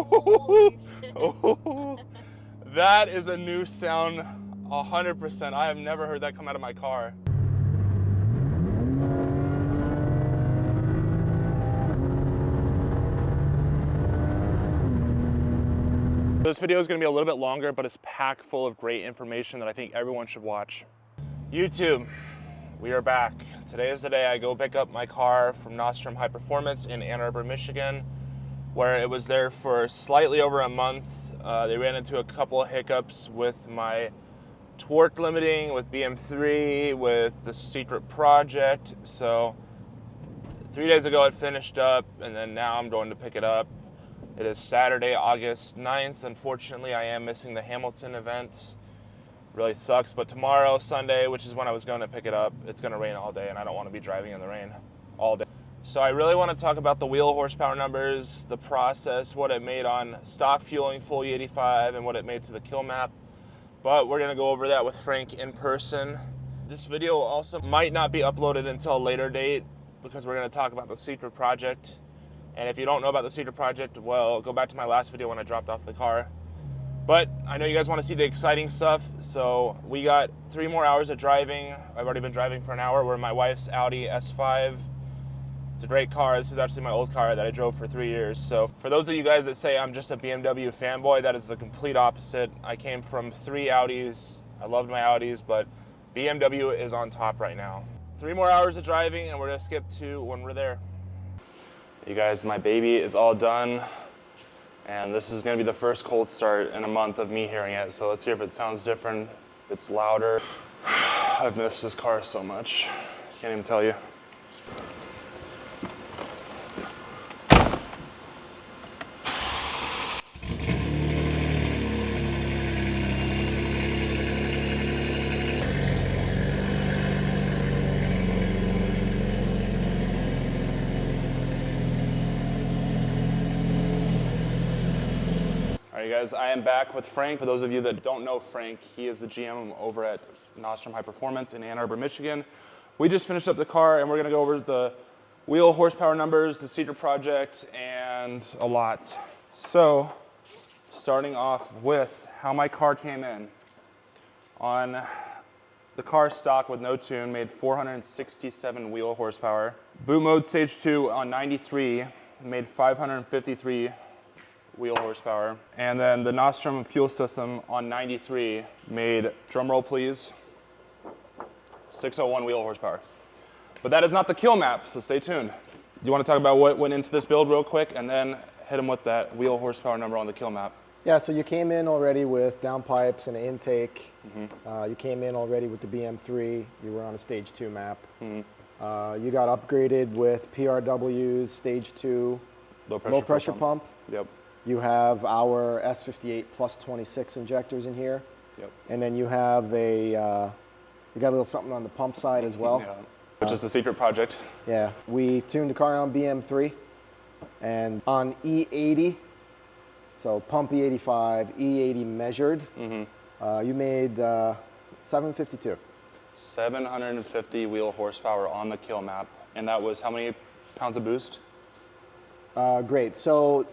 Holy shit. Oh, that is a new sound, 100%. I have never heard that come out of my car. This video is going to be a little bit longer, but it's packed full of great information that I think everyone should watch. YouTube, we are back. Today is the day I go pick up my car from Nostrum High Performance in Ann Arbor, Michigan, where it was there for slightly over a month. They ran into a couple of hiccups with my torque limiting, with BM3, with the secret project. So 3 days ago it finished up, and then now I'm going to pick it up. It is Saturday, August 9th. Unfortunately, I am missing the Hamilton event. Really sucks, but tomorrow, Sunday, which is when I was going to pick it up, it's going to rain all day, and I don't want to be driving in the rain all day. So I really want to talk about the wheel horsepower numbers, the process, what it made on stock fueling full E85, and what it made to the kill map. But we're going to go over that with Frank in person. This video also might not be uploaded until a later date because we're going to talk about the secret project. And if you don't know about the secret project, well, go back to my last video when I dropped off the car. But I know you guys want to see the exciting stuff, so we got 3 more hours of driving. I've already been driving for an hour. We're in my wife's Audi S5. It's a great car. This is actually my old car that I drove for 3 years. So for those of you guys that say I'm just a BMW fanboy, that is the complete opposite. I came from 3 Audis. I loved my Audis, but BMW is on top right now. 3 more hours of driving, and we're going to skip to when we're there. You guys, my baby is all done, and this is going to be the first cold start in a month of me hearing it, so let's hear if it sounds different, if it's louder. I've missed this car so much, can't even tell you. All right, guys, I am back with Frank. For those of you that don't know Frank, he is the GM over at Nostrum High Performance in Ann Arbor, Michigan. We just finished up the car, and we're going to go over the wheel horsepower numbers, the secret project, and a lot. So, starting off with how my car came in. On the car stock with no tune, made 467 wheel horsepower. Boot mode stage 2 on 93 made 553 wheel horsepower. And then the Nostrum fuel system on 93 made, drum roll please, 601 wheel horsepower. But that is not the kill map, so stay tuned. You want to talk about what went into this build real quick, and then hit them with that wheel horsepower number on the kill map? Yeah, so you came in already with downpipes and an intake. You came in already with the BM3. You were on a stage 2 map. You got upgraded with PRW's stage 2 low pressure pump. Yep. You have our S58 plus 26 injectors in here. Yep. And then you have a, you got a little something on the pump side as well. Yeah. Which is the secret project. Yeah, we tuned the car on BM3 and on E80, so pump E85, E80 measured, you made 752. 750 wheel horsepower on the kill map. And that was how many pounds of boost? Great, so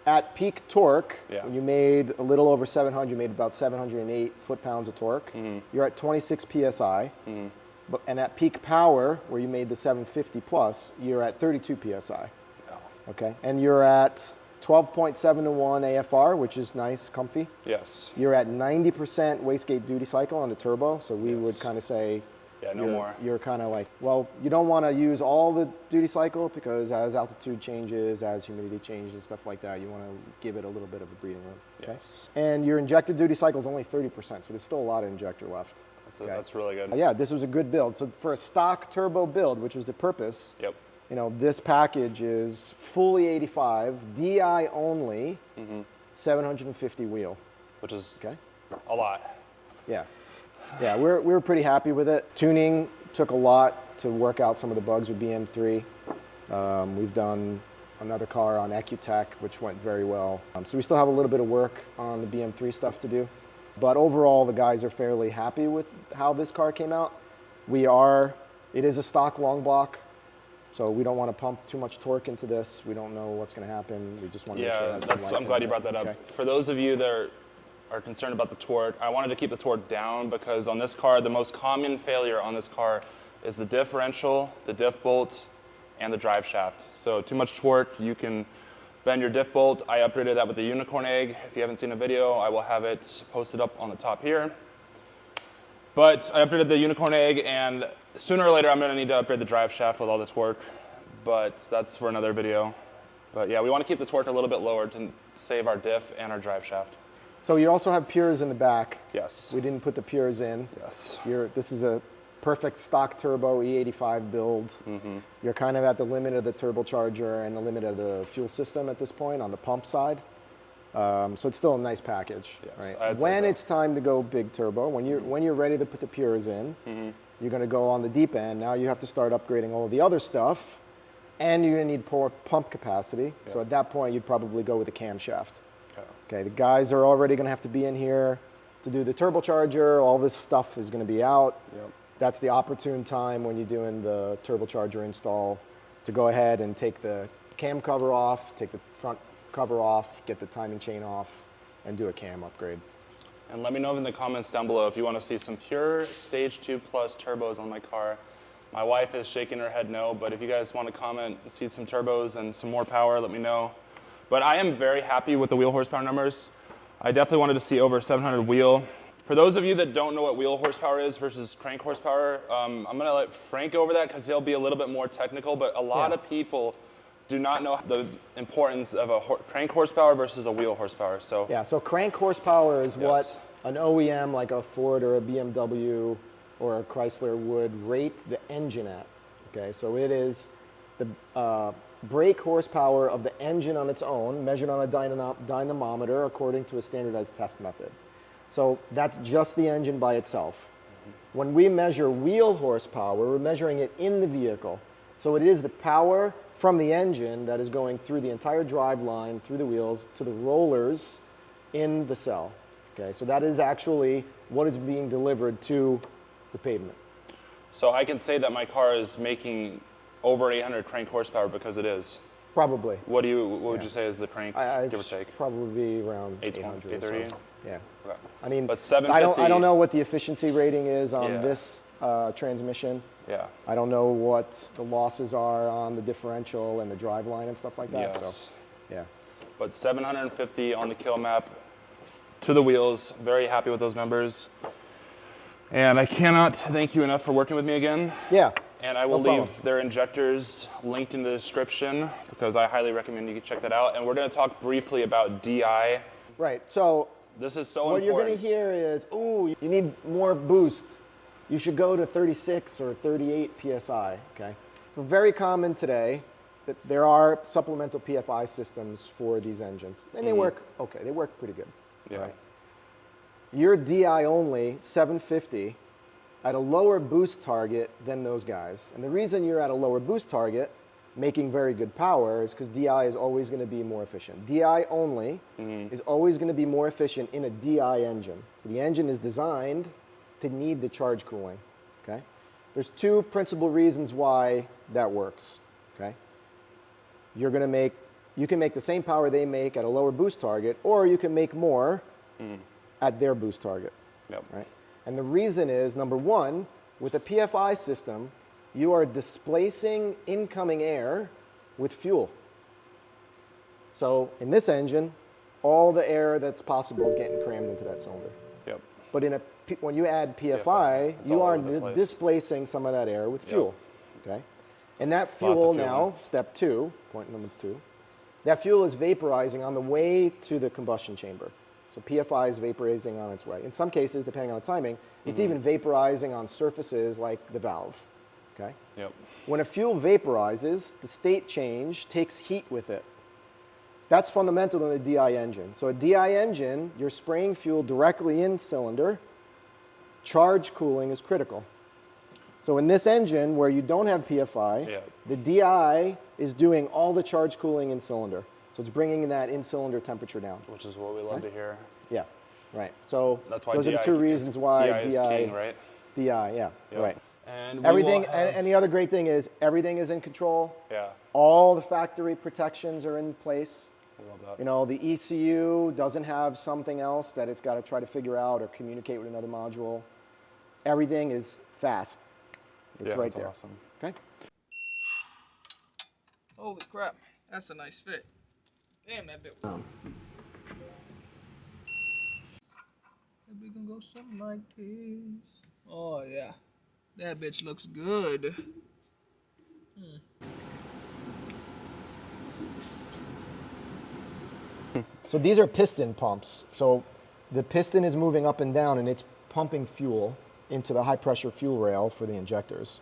at peak torque, Yeah. when you made a little over 700, you made about 708 foot-pounds of torque. You're at 26 PSI. And at peak power, where you made the 750 plus, you're at 32 PSI. Oh. Okay, and you're at 12.7 to 1 AFR, which is nice, comfy. Yes. You're at 90% wastegate duty cycle on the turbo, so we would kind of say, Yeah, no more. You're kind of like, well, you don't want to use all the duty cycle because as altitude changes, as humidity changes, stuff like that, you want to give it a little bit of a breathing room. Okay? Yes. And your injected duty cycle is only 30%, so there's still a lot of injector left. So that's really good. Yeah, this was a good build. So for a stock turbo build, which was the purpose, Yep. you know, this package is fully 85, DI only, 750 wheel. Which is Okay. a lot. Yeah. Yeah, we were pretty happy with it. Tuning took a lot to work out some of the bugs with BM3. We've done another car on Ecutech, which went very well. So we still have a little bit of work on the BM3 stuff to do. But overall, the guys are fairly happy with how this car came out. It is a stock long block. So we don't want to pump too much torque into this. We don't know what's going to happen. We just want to make sure it has some life I'm glad you in brought that up. Okay. For those of you that are concerned about the torque, I wanted to keep the torque down because on this car, the most common failure on this car is the differential, the diff bolts, and the drive shaft. So too much torque, you can bend your diff bolt. I upgraded that with the unicorn egg. If you haven't seen a video, I will have it posted up on the top here. But I upgraded the unicorn egg, and sooner or later I'm gonna need to upgrade the drive shaft with all the torque, but that's for another video. But yeah, we wanna keep the torque a little bit lower to save our diff and our drive shaft. So you also have pures in the back. Yes. We didn't put the pures in. Yes. This is a perfect stock turbo E85 build. You're kind of at the limit of the turbocharger and the limit of the fuel system at this point on the pump side. So it's still a nice package. Yes, right? When it's time to go big turbo, when you're ready to put the pures in, you're going to go on the deep end. Now you have to start upgrading all of the other stuff, and you're going to need more pump capacity. So at that point, you'd probably go with a camshaft. Okay, the guys are already going to have to be in here to do the turbocharger. All this stuff is going to be out. That's the opportune time when you're doing the turbocharger install to go ahead and take the cam cover off, take the front cover off, get the timing chain off, and do a cam upgrade. And let me know in the comments down below if you want to see some pure Stage 2 Plus turbos on my car. My wife is shaking her head no, but if you guys want to comment and see some turbos and some more power, let me know. But I am very happy with the wheel horsepower numbers. I definitely wanted to see over 700 wheel. For those of you that don't know what wheel horsepower is versus crank horsepower, I'm going to let Frank go over that because he'll be a little bit more technical, but a lot of people do not know the importance of a crank horsepower versus a wheel horsepower. So yeah, so crank horsepower is what an OEM like a Ford or a BMW or a Chrysler would rate the engine at. Okay, so it is the brake horsepower of the engine on its own, measured on a dynamometer according to a standardized test method. So that's just the engine by itself. When we measure wheel horsepower, we're measuring it in the vehicle. So it is the power from the engine that is going through the entire drive line, through the wheels, to the rollers in the cell. Okay, so that is actually what is being delivered to the pavement. So I can say that my car is making over 800 crank horsepower because it is. Probably. What would you say is the crank, give or take? Probably around 800 or 830? so. Yeah. Okay. I mean, but 750, I don't know what the efficiency rating is on this transmission. Yeah. I don't know what the losses are on the differential and the drive line and stuff like that. Yes. So, yeah. But 750 on the kill map to the wheels. Very happy with those numbers. And I cannot thank you enough for working with me again. Yeah. And I will leave their injectors linked in the description because I highly recommend you check that out. And we're going to talk briefly about DI. Right. So this is so what important. you're going to hear is, ooh, you need more boost. You should go to 36 or 38 PSI, okay? So very common today that there are supplemental PFI systems for these engines. And they work okay, they work pretty good. Yeah. Right? Your DI only 750 at a lower boost target than those guys. And the reason you're at a lower boost target, making very good power, is because DI is always going to be more efficient. DI only is always going to be more efficient in a DI engine. So the engine is designed to need the charge cooling, okay? There's two principal reasons why that works, okay? You can make the same power they make at a lower boost target, or you can make more at their boost target, right? And the reason is, number one, with a PFI system, you are displacing incoming air with fuel. So in this engine, all the air that's possible is getting crammed into that cylinder. Yep. But when you add PFI, you are displacing some of that air with fuel, okay? And that fuel now, step two, point number two, that fuel is vaporizing on the way to the combustion chamber. So PFI is vaporizing on its way. In some cases, depending on the timing, it's even vaporizing on surfaces like the valve, okay? Yep. When a fuel vaporizes, the state change takes heat with it. That's fundamental in a DI engine. So a DI engine, you're spraying fuel directly in cylinder. Charge cooling is critical. So in this engine, where you don't have PFI, the DI is doing all the charge cooling in cylinder. So it's bringing that in-cylinder temperature down. Which is what we love to hear. Yeah, right. So that's why those are the two reasons why DI is king, right? DI, right. And everything, and the other great thing is everything is in control. Yeah. All the factory protections are in place. I love that. You know, the ECU doesn't have something else that it's got to try to figure out or communicate with another module. Everything is fast. It's right there. Awesome. Okay. Holy crap, that's a nice fit. Damn, that bit. That bit gonna go something like this. Oh yeah, that bitch looks good. So these are piston pumps. So the piston is moving up and down and it's pumping fuel into the high pressure fuel rail for the injectors.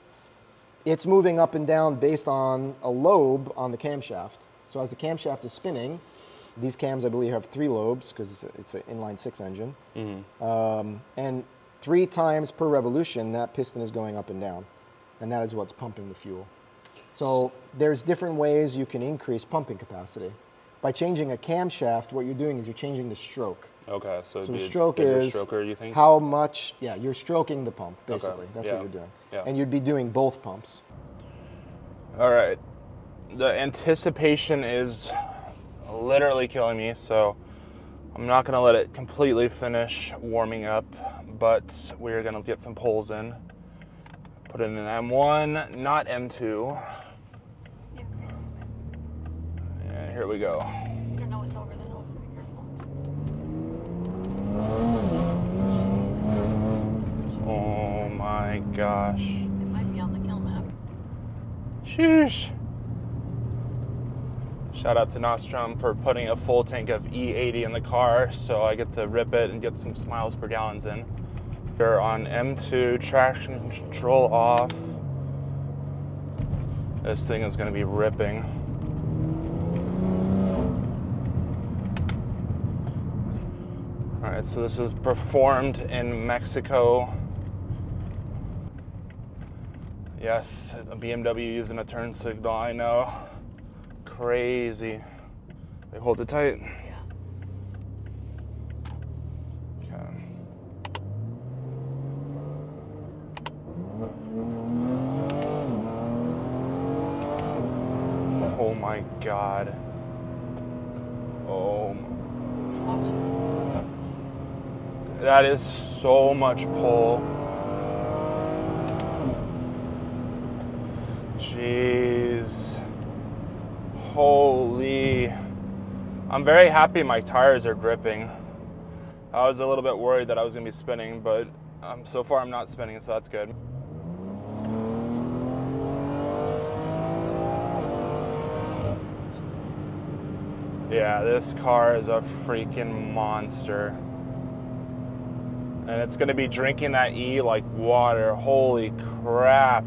It's moving up and down based on a lobe on the camshaft. So as the camshaft is spinning, these cams I believe have 3 lobes because it's an inline 6 engine. And 3 times per revolution that piston is going up and down. And that is what's pumping the fuel. So there's different ways you can increase pumping capacity. By changing a camshaft, what you're doing is you're changing the stroke. Okay, so the stroke is stroker, you think? how much, yeah, you're stroking the pump, basically. That's what you're doing. Yeah. And you'd be doing both pumps. All right. The anticipation is literally killing me, so I'm not going to let it completely finish warming up, but we're going to get some pulls in. Put it in an M1, not M2. And here we go. You don't know what's over the hill, so be careful. Oh my gosh. It might be on the kill map. Sheesh. Shout out to Nostrum for putting a full tank of E80 in the car, so I get to rip it and get some miles per gallons in. We're on M2, traction control off. This thing is going to be ripping. All right, so this is performed in Mexico. Yes, a BMW using a turn signal, I know. Crazy. They hold it tight. Yeah. Okay. Oh my God. Oh. That is so much pull. Jeez. Holy. I'm very happy my tires are gripping. I was a little bit worried that I was going to be spinning, but so far I'm not spinning, so that's good. Yeah, this car is a freaking monster. And it's going to be drinking that E like water. Holy crap.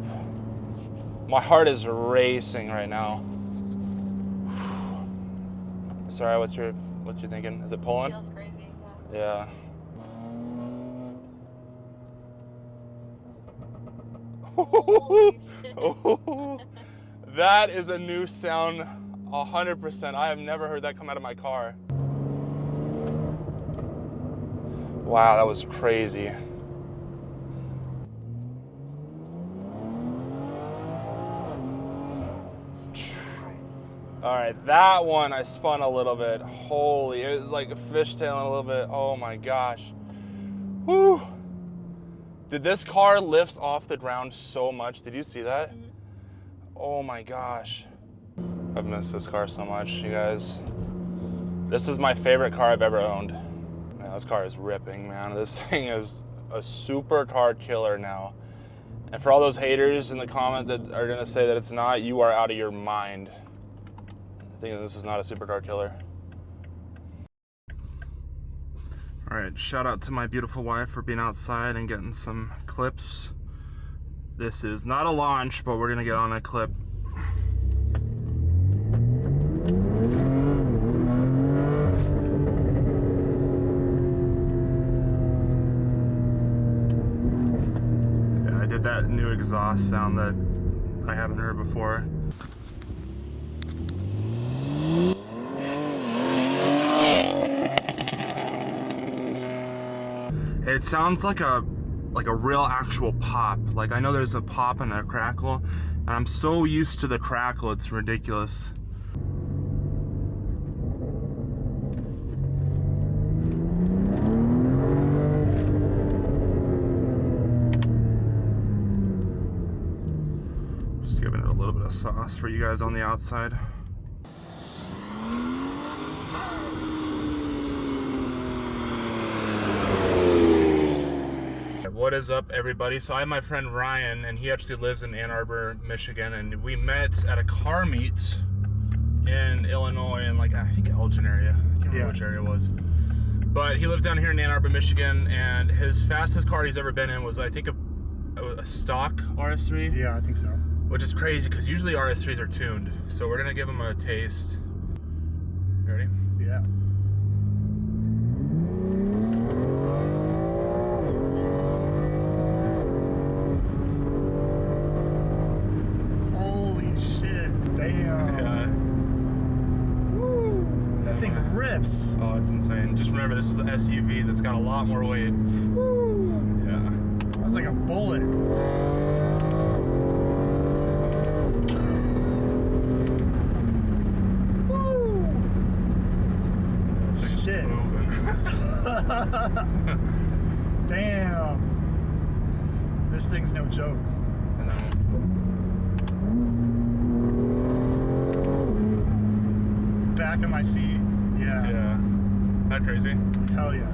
My heart is racing right now. Sorry, what's your thinking? Is it pulling? Feels crazy. Yeah. Holy shit. That is a new sound, 100%. I have never heard that come out of my car. Wow, that was crazy. All right, that one I spun a little bit. Holy, it was like a fishtailing a little bit. Oh my gosh. Whew. Did this car lifts off the ground so much? Did you see that? Mm-hmm. Oh my gosh. I've missed this car so much, you guys. This is my favorite car I've ever owned. Man, this car is ripping, man. This thing is a supercar killer now. And for all those haters in the comment that are gonna say that it's not, you are out of your mind. Thinking this is not a supercar killer. All right, shout out to my beautiful wife for being outside and getting some clips. This is not a launch, but we're gonna get on a clip. Yeah, I did that new exhaust sound that I haven't heard before. It sounds like a like a real actual pop. Like I know there's a pop and a crackle, and I'm so used to the crackle, it's ridiculous. Just giving it a little bit of sauce for you guys on the outside. What is up, everybody? So I have my friend Ryan, and he actually lives in Ann Arbor, Michigan, and we met at a car meet in Illinois, in like, I think Elgin area. I can't remember which area it was. But he lives down here in Ann Arbor, Michigan, and his fastest car he's ever been in was, I think, a stock RS3. Yeah, I think so. Which is crazy, because usually RS3s are tuned. So we're gonna give him a taste. You ready? Yeah. Rips. Oh, it's insane. Just remember, this is an SUV that's got a lot more weight. Woo. Yeah. That was like a bullet. Woo. It's like shit. Damn. This thing's no joke. I know. Back of my seat. Yeah. Yeah. Not crazy? Hell yeah.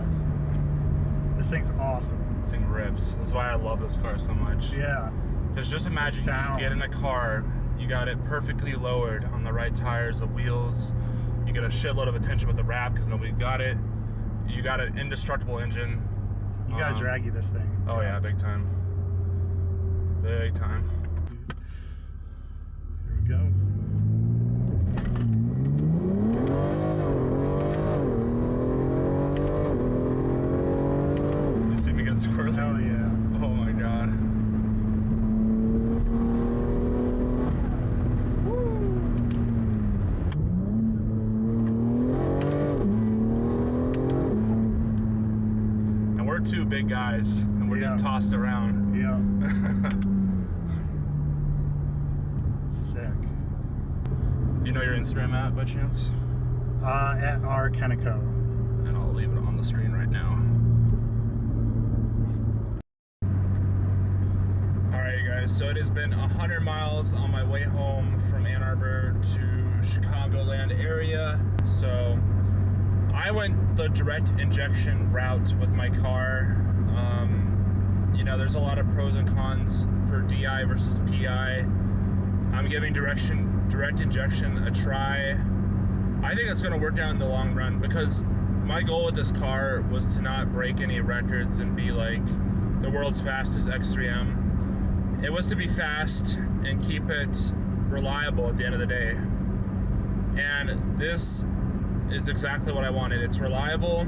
This thing's awesome. This thing rips. That's why I love this car so much. Yeah. Because just imagine you get in a car, you got it perfectly lowered on the right tires, the wheels, you get a shitload of attention with the wrap because nobody's got it. You got an indestructible engine. You gotta draggy this thing. Oh yeah, big time. Big time. Here we go. Squirrely. Hell yeah. Oh my god. Woo. And we're two big guys, and we're getting tossed around. Yeah. Sick. Do you know your Instagram at by chance? At R.Kenneco. And I'll leave it on the screen right now. So it has been 100 miles on my way home from Ann Arbor to Chicagoland area. So I went the direct injection route with my car. You know, there's a lot of pros and cons for DI versus PI. I'm giving direct injection a try. I think it's going to work out in the long run, because my goal with this car was to not break any records and be like the world's fastest X3M. It was to be fast and keep it reliable at the end of the day. And this is exactly what I wanted. It's reliable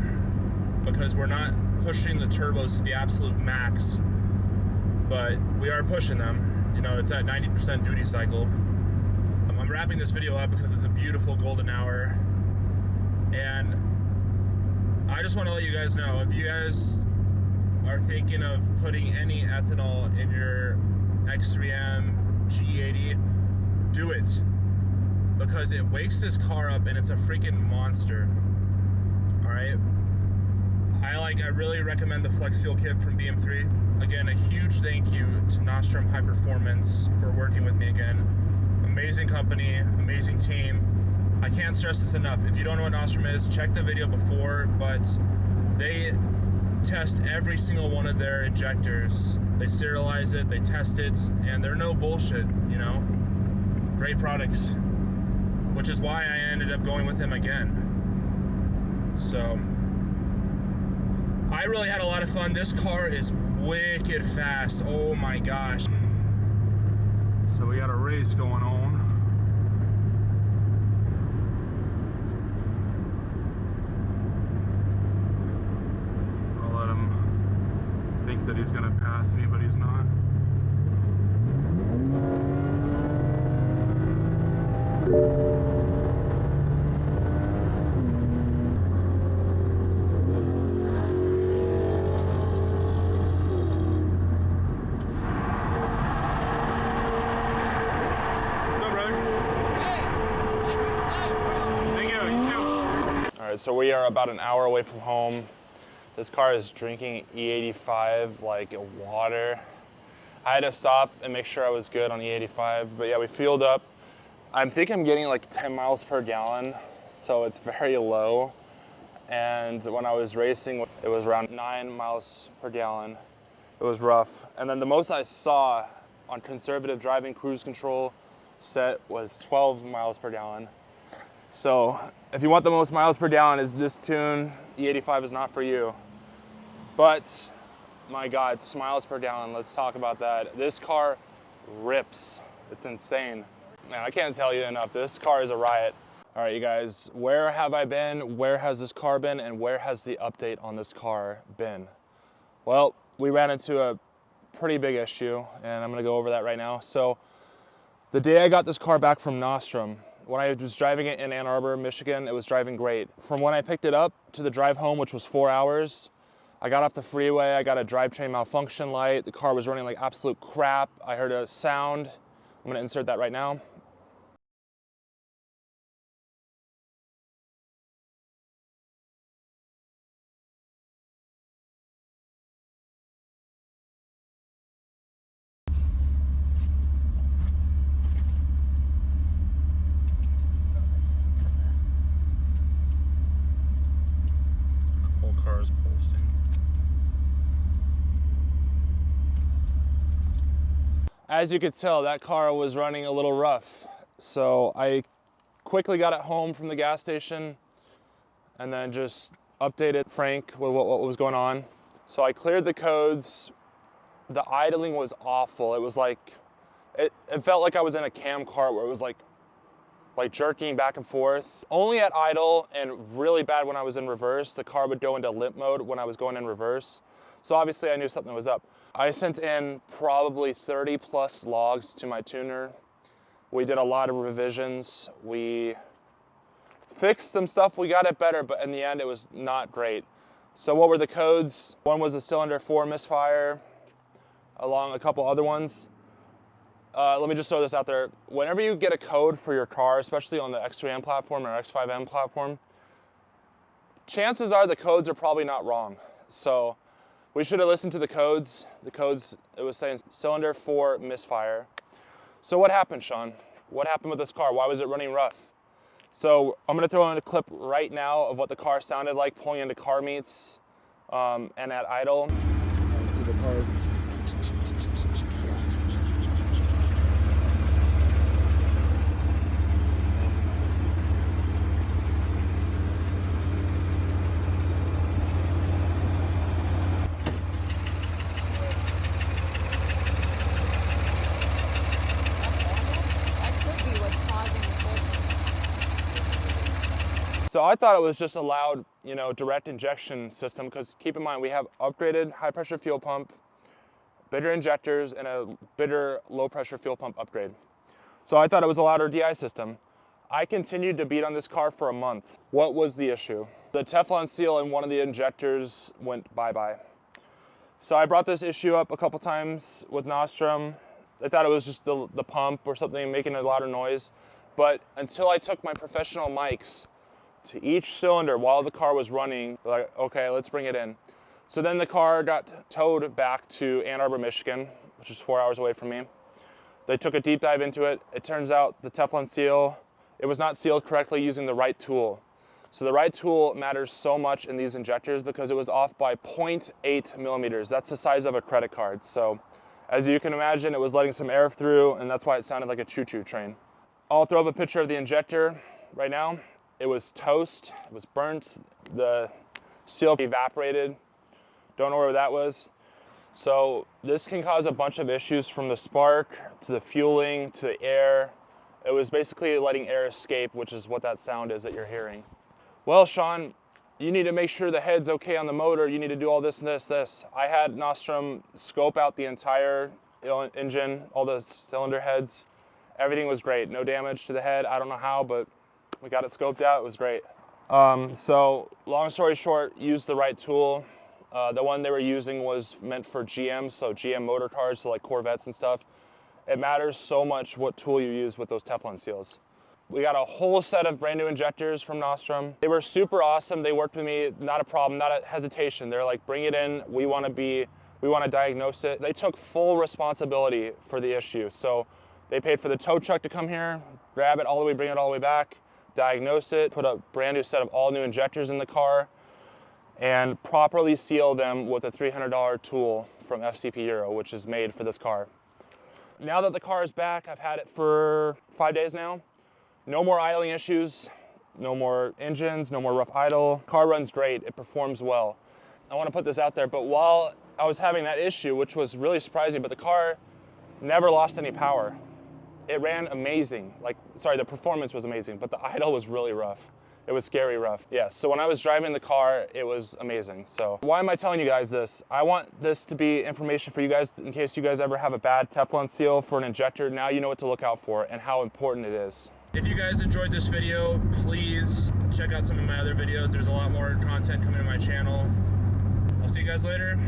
because we're not pushing the turbos to the absolute max, but we are pushing them. You know, it's at 90% duty cycle. I'm wrapping this video up because it's a beautiful golden hour. And I just want to let you guys know, if you guys are thinking of putting any ethanol in your X3M, G80, do it, because it wakes this car up and it's a freaking monster. All right, I really recommend the flex fuel kit from BM3. Again, a huge thank you to Nostrum High Performance for working with me again. Amazing company, amazing team. I can't stress this enough. If you don't know what Nostrum is, check the video before, but they test every single one of their injectors. They serialize it, they test it, and they're no bullshit, you know? Great products, which is why I ended up going with them again. So, I really had a lot of fun. This car is wicked fast, oh my gosh. So we got a race going on. That he's gonna pass me, but he's not. right, so we are about an hour away from home. This car is drinking E85 like water. I had to stop and make sure I was good on E85, but yeah, we fueled up. I think I'm getting like 10 miles per gallon, so it's very low. And when I was racing, it was around 9 miles per gallon. It was rough. And then the most I saw on conservative driving cruise control set was 12 miles per gallon. So if you want the most miles per gallon, is this tune, E85 is not for you. But my God, miles per gallon, let's talk about that. This car rips, it's insane. Man, I can't tell you enough, this car is a riot. All right, you guys, where have I been? Where has this car been? And where has the update on this car been? Well, we ran into a pretty big issue, and I'm gonna go over that right now. So the day I got this car back from Nostrum, when I was driving it in Ann Arbor, Michigan, it was driving great. From when I picked it up to the drive home, which was 4 hours, I got off the freeway, I got a drivetrain malfunction light, the car was running like absolute crap. I heard a sound. I'm gonna insert that right now. Whole car is pulsing. As you could tell, that car was running a little rough. So I quickly got it home from the gas station and then just updated Frank with what was going on. So I cleared the codes. The idling was awful. It was like, it felt like I was in a cam cart where it was like jerking back and forth. Only at idle and really bad when I was in reverse. The car would go into limp mode when I was going in reverse. So obviously I knew something was up. I sent in probably 30 plus logs to my tuner. We did a lot of revisions. We fixed some stuff, we got it better, but in the end it was not great. So what were the codes? One was a cylinder 4 misfire, along a couple other ones. Let me just throw this out there. Whenever you get a code for your car, especially on the X3M platform or X5M platform, chances are the codes are probably not wrong. So we should have listened to the codes. The codes, it was saying cylinder 4 misfire. So what happened, Sean? What happened with this car? Why was it running rough? So I'm gonna throw in a clip right now of what the car sounded like pulling into car meets and at idle. So the car is So I thought it was just a loud, direct injection system, because keep in mind we have upgraded high pressure fuel pump, bitter injectors, and a bitter low pressure fuel pump upgrade. So I thought it was a louder DI system. I continued to beat on this car for a month. What was the issue? The Teflon seal in one of the injectors went bye-bye. So I brought this issue up a couple times with Nostrum. I thought it was just the pump or something making a louder noise. But until I took my professional mics to each cylinder while the car was running, like, okay, let's bring it in. So then the car got towed back to Ann Arbor, Michigan, which is 4 hours away from me. They took a deep dive into it. It turns out the Teflon seal, it was not sealed correctly using the right tool. So the right tool matters so much in these injectors because it was off by 0.8 millimeters. That's the size of a credit card. So as you can imagine, it was letting some air through, and that's why it sounded like a choo-choo train. I'll throw up a picture of the injector right now. It was toast, it was burnt, the seal evaporated. Don't know where that was. So this can cause a bunch of issues, from the spark to the fueling to the air. It was basically letting air escape, which is what that sound is that you're hearing. Well, Sean, you need to make sure the head's okay on the motor. You need to do all this and this. I had Nostrum scope out the entire engine, all the cylinder heads. Everything was great, no damage to the head. I don't know how, but we got it scoped out, it was great. So long story short, use the right tool. The one they were using was meant for GM, so GM motor cars, so like Corvettes and stuff. It matters so much what tool you use with those Teflon seals. We got a whole set of brand new injectors from Nostrum. They were super awesome. They worked with me, not a problem, not a hesitation. They're like, bring it in. We want to diagnose it. They took full responsibility for the issue. So they paid for the tow truck to come here, grab it all the way, bring it all the way back, diagnose it, put a brand new set of all new injectors in the car, and properly seal them with a $300 tool from FCP Euro, which is made for this car. Now that the car is back, I've had it for 5 days now. No more idling issues, no more engines, no more rough idle. Car runs great, it performs well. I want to put this out there, but while I was having that issue, which was really surprising, but the car never lost any power. It ran amazing. The performance was amazing, but the idle was really rough. It was scary rough. Yes, so when I was driving the car, it was amazing. So why am I telling you guys this? I want this to be information for you guys in case you guys ever have a bad Teflon seal for an injector. Now you know what to look out for and how important it is. If you guys enjoyed this video, please check out some of my other videos. There's a lot more content coming to my channel. I'll see you guys later.